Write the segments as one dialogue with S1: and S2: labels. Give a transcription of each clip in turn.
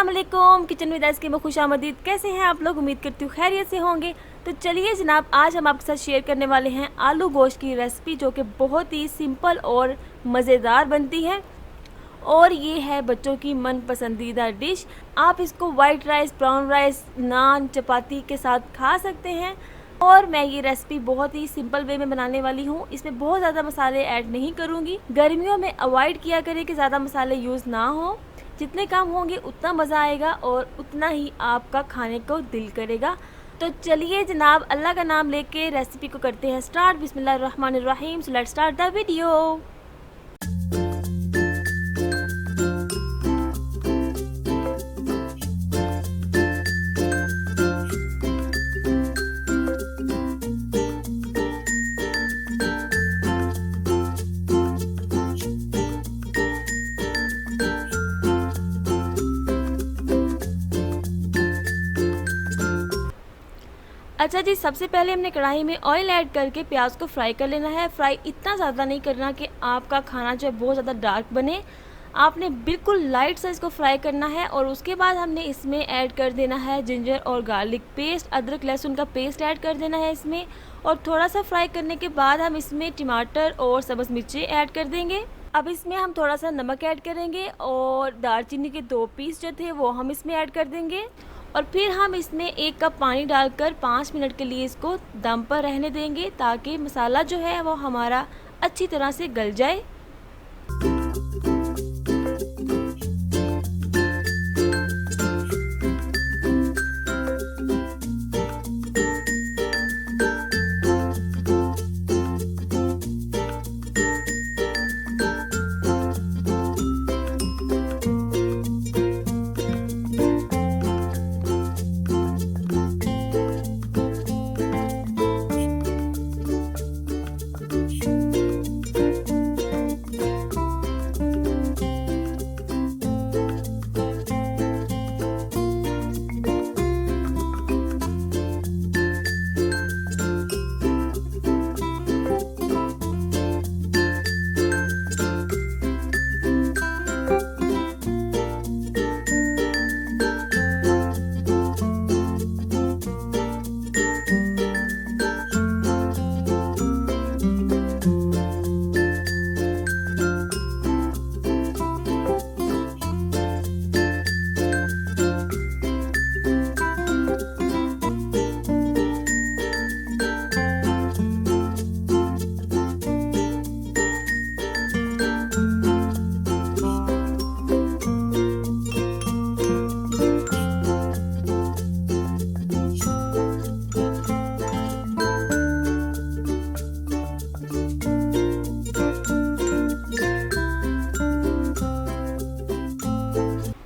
S1: अस्सलाम वालेकुम। Kitchen with ice में खुशामदीद। कैसे हैं आप लोग? उम्मीद करती हूँ खैरियत से होंगे। तो चलिए जनाब, आज हम आपके साथ शेयर करने वाले हैं आलू गोश्त की रेसिपी, जो कि बहुत ही सिंपल और मज़ेदार बनती है। और ये है बच्चों की मन पसंदीदा डिश। आप इसको वाइट राइस, ब्राउन राइस, नान, चपाती के साथ खा सकते हैं। और मैं ये रेसिपी बहुत ही सिंपल वे में बनाने वाली हूँ। इसमें बहुत ज़्यादा मसाले ऐड नहीं करूँगी। गर्मियों में अवॉइड किया करें कि ज़्यादा मसाले यूज़ ना हो। जितने कम होंगे उतना मज़ा आएगा और उतना ही आपका खाने को दिल करेगा। तो चलिए जनाब, अल्लाह का नाम लेके रेसिपी को करते हैं स्टार्ट। बिस्मिल्लाहिर्रहमानिर्रहीम। So let's start the video. अच्छा जी, सबसे पहले हमने कढ़ाई में ऑयल ऐड करके प्याज को फ्राई कर लेना है। फ्राई इतना ज़्यादा नहीं करना कि आपका खाना जो है बहुत ज़्यादा डार्क बने। आपने बिल्कुल लाइट सा इसको फ्राई करना है। और उसके बाद हमने इसमें ऐड कर देना है जिंजर और गार्लिक पेस्ट, अदरक लहसुन का पेस्ट ऐड कर देना है इसमें। और थोड़ा सा फ्राई करने के बाद हम इसमें टमाटर और सब्ज़ मिर्ची ऐड कर देंगे। अब इसमें हम थोड़ा सा नमक ऐड करेंगे और दालचीनी के 2 पीस जो थे वो हम इसमें ऐड कर देंगे। और फिर हम इसमें 1 कप पानी डालकर 5 मिनट के लिए इसको दम पर रहने देंगे, ताकि मसाला जो है वो हमारा अच्छी तरह से गल जाए।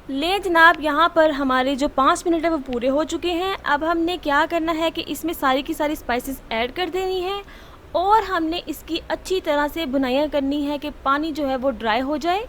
S1: ले जनाब, यहाँ पर हमारे जो 5 मिनट है वो पूरे हो चुके हैं। अब हमने क्या करना है कि इसमें सारी की सारी स्पाइसेस ऐड कर देनी है। और हमने इसकी अच्छी तरह से भुनाइयाँ करनी है कि पानी जो है वो ड्राई हो जाए।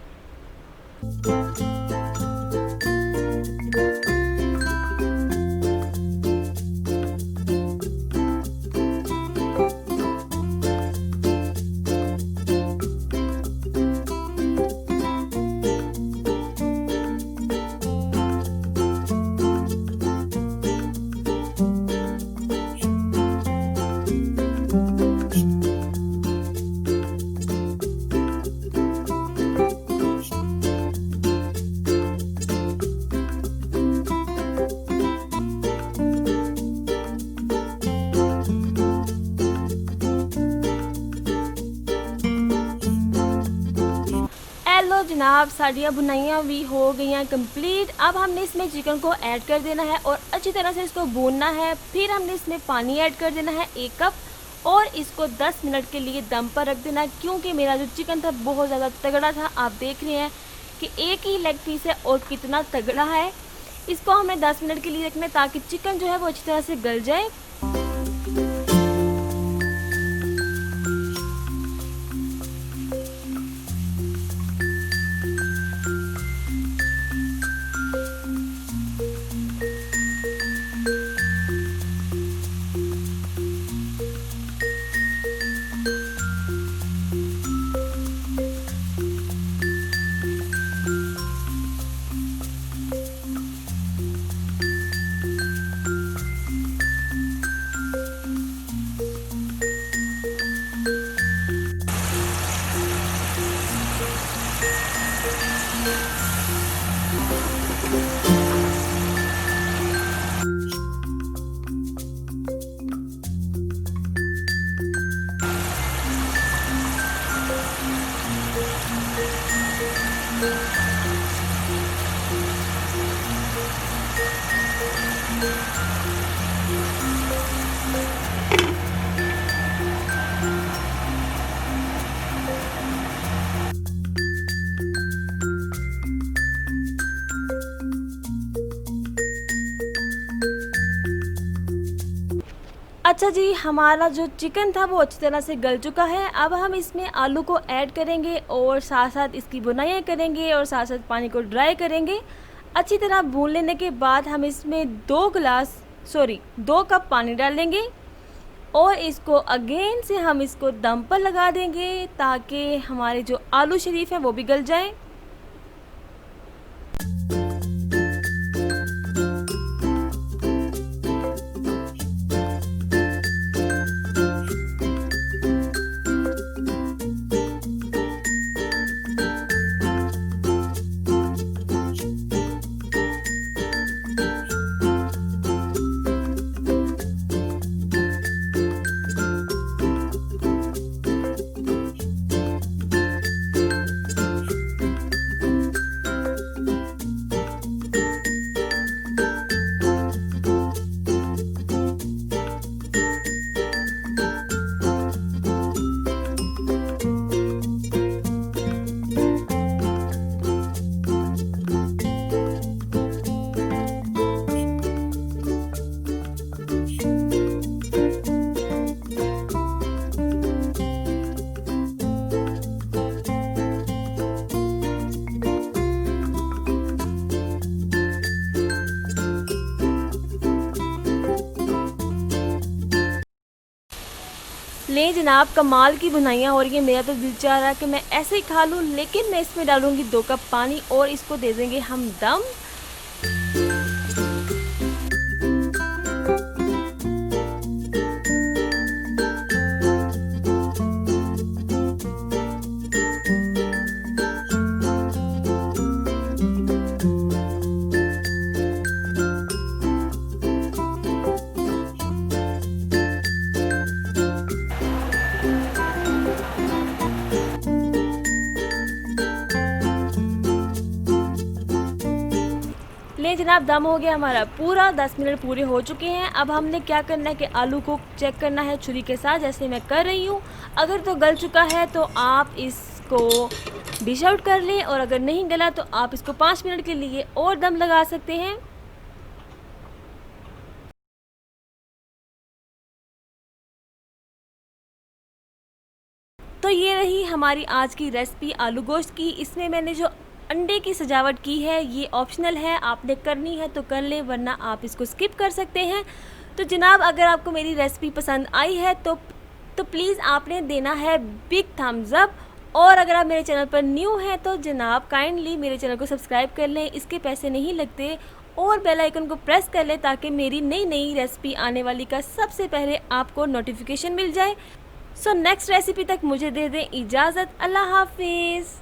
S1: लो जनाब, साड़ियाँ बुनाइयाँ भी हो गई हैं कंप्लीट। अब हमने इसमें चिकन को ऐड कर देना है और अच्छी तरह से इसको भूनना है। फिर हमने इसमें पानी ऐड कर देना है 1 कप और इसको 10 मिनट के लिए दम पर रख देना है। क्योंकि मेरा जो चिकन था बहुत ज़्यादा तगड़ा था। आप देख रहे हैं कि एक ही लेग पीस है और कितना तगड़ा है। इसको हमें 10 मिनट के लिए रखना है ताकि चिकन जो है वो अच्छी तरह से गल जाए। अच्छा जी, हमारा जो चिकन था वो अच्छी तरह से गल चुका है। अब हम इसमें आलू को ऐड करेंगे और साथ साथ इसकी बुनाइयाँ करेंगे और साथ साथ पानी को ड्राई करेंगे। अच्छी तरह भून लेने के बाद हम इसमें 2 कप पानी डालेंगे और इसको अगेन से हम इसको दम पर लगा देंगे ताकि हमारे जो आलू शरीफ है वो भी गल जाए। ले जनाब, कमाल की बुनाइयाँ हो रही है। मेरा तो दिल चाह रहा है कि मैं ऐसे ही खा लूँ, लेकिन मैं इसमें डालूँगी 2 कप पानी और इसको दे देंगे हम दम। ले जनाब, दम हो गया हमारा पूरा। 10 मिनट पूरे हो चुके हैं। अब हमने क्या करना है कि आलू को चेक करना है छुरी के साथ, जैसे मैं कर रही हूँ। अगर तो गल चुका है तो आप इसको डिश आउट कर लें और अगर नहीं गला तो आप इसको 5 मिनट के लिए और दम लगा सकते हैं। तो ये रही हमारी आज की रेसिपी आलू गोश्त की। इसमें मैंने जो अंडे की सजावट की है ये ऑप्शनल है, आपने करनी है तो कर लें, वरना आप इसको स्किप कर सकते हैं। तो जनाब, अगर आपको मेरी रेसिपी पसंद आई है तो प्लीज़ आपने देना है बिग थम्स अप। और अगर आप मेरे चैनल पर न्यू हैं तो जनाब काइंडली मेरे चैनल को सब्सक्राइब कर लें, इसके पैसे नहीं लगते। और बेल आइकन को प्रेस कर लें ताकि मेरी नई नई रेसिपी आने वाली का सबसे पहले आपको नोटिफिकेशन मिल जाए। सो नेक्स्ट रेसिपी तक मुझे दे दें इजाज़त। अल्लाह हाफिज़।